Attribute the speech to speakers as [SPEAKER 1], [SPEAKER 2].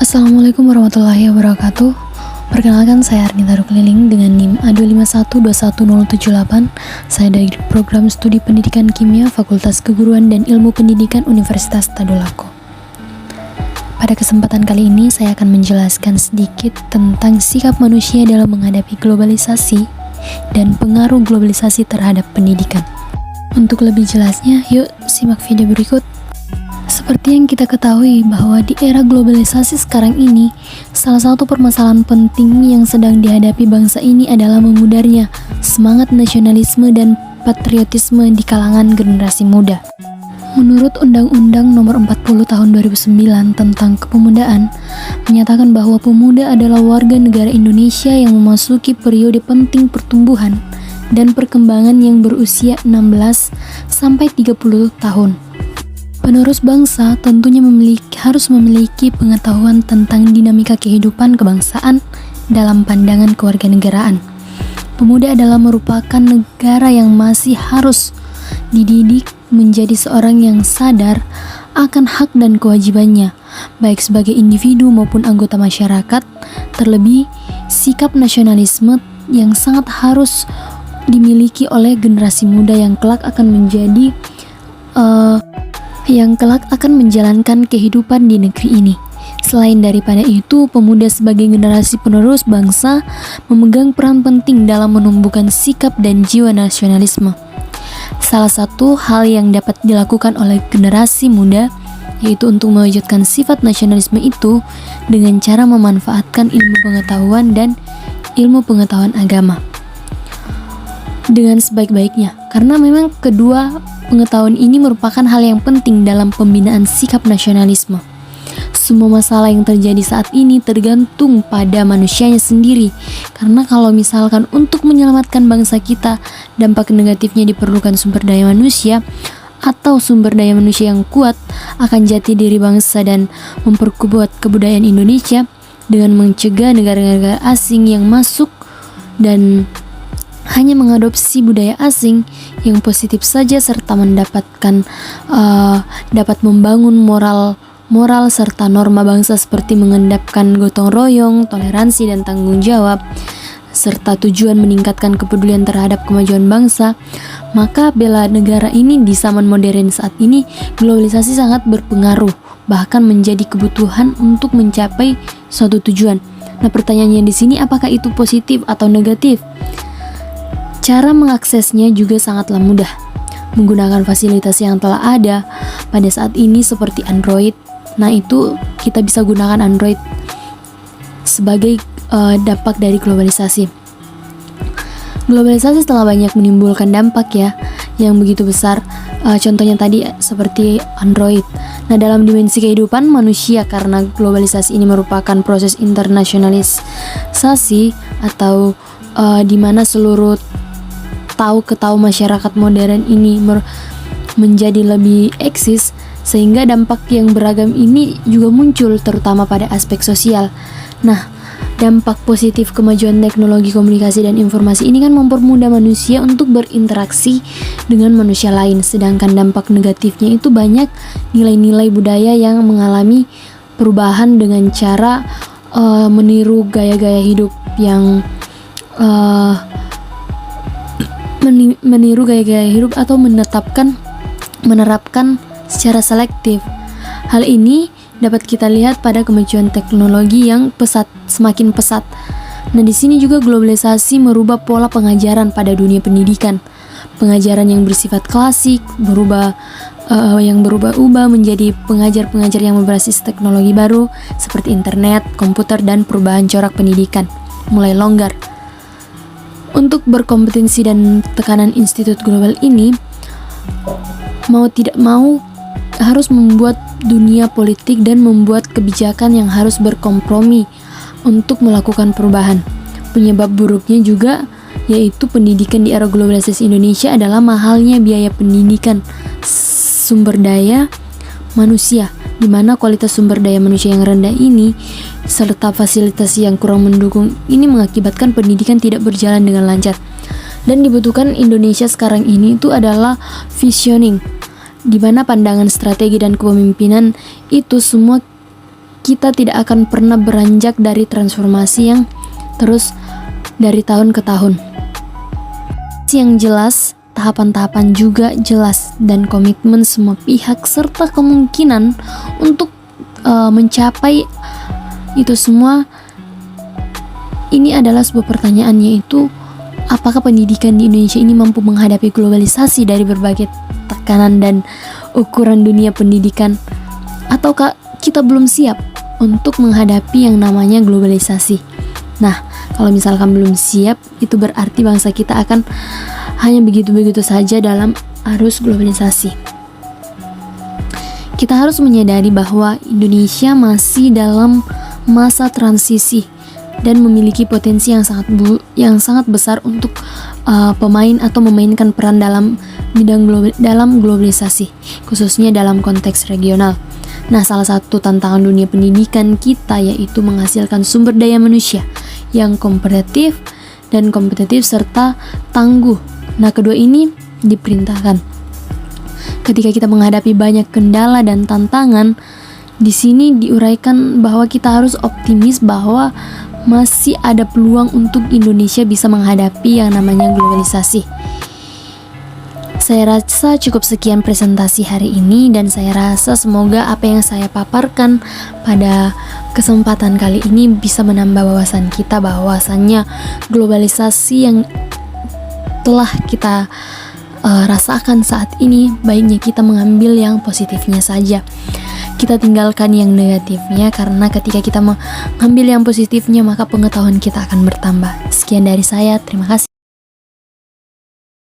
[SPEAKER 1] Assalamualaikum warahmatullahi wabarakatuh. Perkenalkan, saya Arnita Rukliling dengan NIM A251211078. Saya dari Program Studi Pendidikan Kimia Fakultas Keguruan dan Ilmu Pendidikan Universitas Tadulako. Pada kesempatan kali ini saya akan menjelaskan sedikit tentang sikap manusia dalam menghadapi globalisasi dan pengaruh globalisasi terhadap pendidikan. Untuk lebih jelasnya, yuk simak video berikut. Seperti yang kita ketahui bahwa di era globalisasi sekarang ini, salah satu permasalahan penting yang sedang dihadapi bangsa ini adalah memudarnya semangat nasionalisme dan patriotisme di kalangan generasi muda. Menurut Undang-Undang Nomor 40 Tahun 2009 tentang Kepemudaan, menyatakan bahwa pemuda adalah warga negara Indonesia yang memasuki periode penting pertumbuhan dan perkembangan yang berusia 16 sampai 30 tahun. Penerus bangsa tentunya harus memiliki pengetahuan tentang dinamika kehidupan kebangsaan dalam pandangan kewarganegaraan. Pemuda adalah merupakan negara yang masih harus dididik menjadi seorang yang sadar akan hak dan kewajibannya, baik sebagai individu maupun anggota masyarakat. Terlebih, sikap nasionalisme yang sangat harus dimiliki oleh generasi muda yang kelak akan menjalankan kehidupan di negeri ini. Selain daripada itu, pemuda sebagai generasi penerus bangsa memegang peran penting dalam menumbuhkan sikap dan jiwa nasionalisme. Salah satu hal yang dapat dilakukan oleh generasi muda yaitu untuk mewujudkan sifat nasionalisme itu dengan cara memanfaatkan ilmu pengetahuan dan ilmu pengetahuan agama dengan sebaik-baiknya, karena memang kedua pengetahuan ini merupakan hal yang penting dalam pembinaan sikap nasionalisme. Semua masalah yang terjadi saat ini tergantung pada manusianya sendiri, karena kalau misalkan untuk menyelamatkan bangsa kita, dampak negatifnya diperlukan sumber daya manusia atau sumber daya manusia yang kuat akan jati diri bangsa dan memperkuat kebudayaan Indonesia dengan mencegah negara-negara asing yang masuk dan hanya mengadopsi budaya asing yang positif saja serta dapat membangun moral serta norma bangsa seperti mengendapkan gotong royong, toleransi dan tanggung jawab serta tujuan meningkatkan kepedulian terhadap kemajuan bangsa. Maka bela negara ini di zaman modern saat ini, globalisasi sangat berpengaruh, bahkan menjadi kebutuhan untuk mencapai suatu tujuan. Nah, pertanyaannya di sini, apakah itu positif atau negatif? Cara mengaksesnya juga sangatlah mudah, menggunakan fasilitas yang telah ada pada saat ini seperti Android. Nah, itu kita bisa gunakan Android sebagai dampak dari globalisasi. Globalisasi telah banyak menimbulkan dampak yang begitu besar. Contohnya tadi seperti Android. Nah, dalam dimensi kehidupan manusia, karena globalisasi ini merupakan proses internasionalisasi atau di mana seluruh ketahui masyarakat modern ini menjadi lebih eksis, sehingga dampak yang beragam ini juga muncul terutama pada aspek sosial. Nah, dampak positif kemajuan teknologi komunikasi dan informasi ini kan mempermudah manusia untuk berinteraksi dengan manusia lain, sedangkan dampak negatifnya itu banyak nilai-nilai budaya yang mengalami perubahan dengan cara meniru gaya-gaya hidup yang atau menerapkan secara selektif. Hal ini dapat kita lihat pada kemajuan teknologi yang semakin pesat. Nah, di sini juga globalisasi merubah pola pengajaran pada dunia pendidikan. Pengajaran yang bersifat klasik berubah menjadi pengajar-pengajar yang berbasis teknologi baru seperti internet, komputer, dan perubahan corak pendidikan mulai longgar. Untuk berkompetensi dan tekanan institut global ini, mau tidak mau harus membuat dunia politik dan membuat kebijakan yang harus berkompromi untuk melakukan perubahan. Penyebab buruknya juga yaitu pendidikan di era globalisasi Indonesia adalah mahalnya biaya pendidikan sumber daya manusia, di mana kualitas sumber daya manusia yang rendah ini serta fasilitas yang kurang mendukung ini mengakibatkan pendidikan tidak berjalan dengan lancar. Dan dibutuhkan Indonesia sekarang ini itu adalah visioning, di mana pandangan strategi dan kepemimpinan itu semua kita tidak akan pernah beranjak dari transformasi yang terus dari tahun ke tahun. Yang jelas, tahapan-tahapan juga jelas, dan komitmen semua pihak serta kemungkinan untuk mencapai itu semua. Ini adalah sebuah pertanyaan, yaitu apakah pendidikan di Indonesia ini mampu menghadapi globalisasi dari berbagai tekanan dan ukuran dunia pendidikan, ataukah kita belum siap untuk menghadapi yang namanya globalisasi. Nah, kalau misalkan belum siap, itu berarti bangsa kita akan hanya begitu-begitu saja dalam arus globalisasi. Kita harus menyadari bahwa Indonesia masih dalam masa transisi dan memiliki potensi yang sangat besar untuk pemain atau memainkan peran dalam dalam globalisasi, khususnya dalam konteks regional. Nah, salah satu tantangan dunia pendidikan kita yaitu menghasilkan sumber daya manusia yang kompetitif serta tangguh. Nah, kedua ini diperintahkan. Ketika kita menghadapi banyak kendala dan tantangan, di sini diuraikan bahwa kita harus optimis bahwa masih ada peluang untuk Indonesia bisa menghadapi yang namanya globalisasi. Saya rasa cukup sekian presentasi hari ini, dan saya rasa semoga apa yang saya paparkan pada kesempatan kali ini bisa menambah wawasan kita bahwasannya globalisasi yang telah kita rasakan saat ini, baiknya kita mengambil yang positifnya saja. Kita tinggalkan yang negatifnya, karena ketika kita mengambil yang positifnya maka pengetahuan kita akan bertambah. Sekian dari saya, terima kasih.